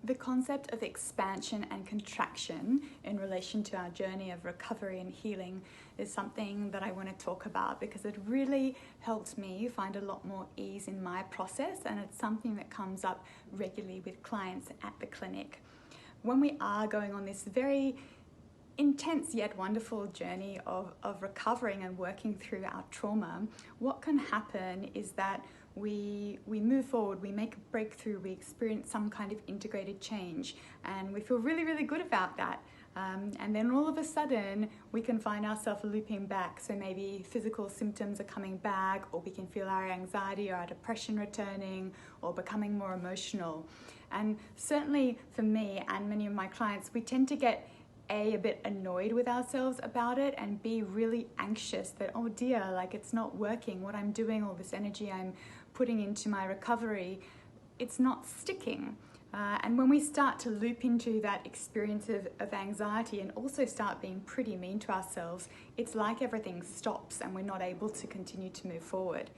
The concept of expansion and contraction in relation to our journey of recovery and healing is something that I want to talk about because it really helped me find a lot more ease in my process, and it's something that comes up regularly with clients at the clinic. When we are going on this very intense yet wonderful journey of recovering and working through our trauma, what can happen is that we move forward, we make a breakthrough, we experience some kind of integrated change, and we feel really, really good about that. And then all of a sudden, we can find ourselves looping back. So maybe physical symptoms are coming back, or we can feel our anxiety or our depression returning, or becoming more emotional. And certainly for me and many of my clients, we tend to get a bit annoyed with ourselves about it and be really anxious that, oh dear, like it's not working. What I'm doing, all this energy I'm putting into my recovery, it's not sticking. And when we start to loop into that experience of anxiety and also start being pretty mean to ourselves, it's like everything stops and we're not able to continue to move forward.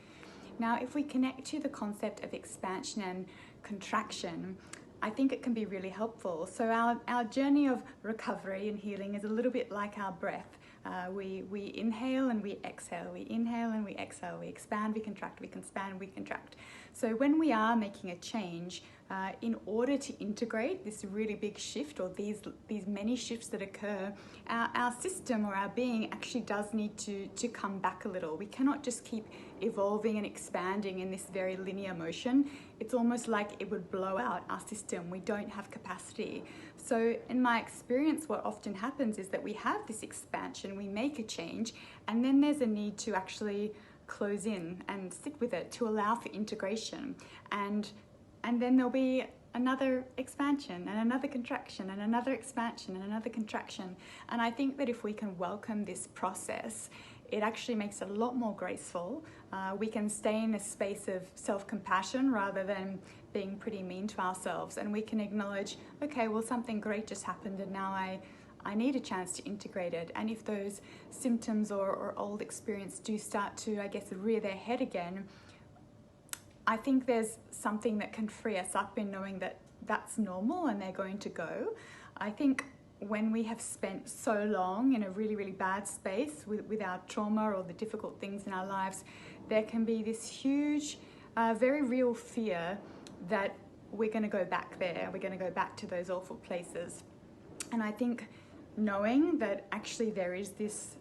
Now, if we connect to the concept of expansion and contraction, I think it can be really helpful. So our journey of recovery and healing is a little bit like our breath. We inhale and we exhale, we inhale and we exhale, we expand, we contract, we expand, we contract. So when we are making a change, in order to integrate this really big shift or these many shifts that occur, our system or our being actually does need to come back a little. We cannot just keep evolving and expanding in this very linear motion. It's almost like it would blow out our system. We don't have capacity. So in my experience, what often happens is that we have this expansion, we make a change, and then there's a need to actually close in and sit with it to allow for integration. And then there'll be another expansion and another contraction and another expansion and another contraction. And I think that if we can welcome this process, it actually makes it a lot more graceful. We can stay in a space of self-compassion rather than being pretty mean to ourselves. And we can acknowledge, okay, well, something great just happened and now I need a chance to integrate it. And if those symptoms or old experience do start to, I guess, rear their head again, I think there's something that can free us up in knowing that that's normal and they're going to go. I think when we have spent so long in a really, really bad space with our trauma or the difficult things in our lives, there can be this huge, very real fear that we're going to go back there. We're going to go back to those awful places. And I think knowing that actually there is this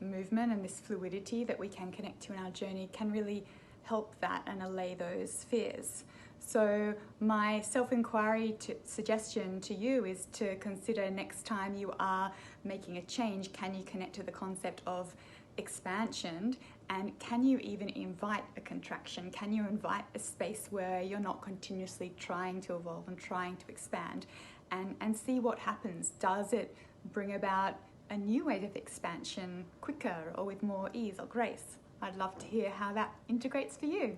movement and this fluidity that we can connect to in our journey can really help that and allay those fears. So my self-inquiry suggestion to you is to consider next time you are making a change, can you connect to the concept of expansion, and can you even invite a contraction? Can you invite a space where you're not continuously trying to evolve and trying to expand, and see what happens? Does it bring about a new way of expansion quicker or with more ease or grace? I'd love to hear how that integrates for you.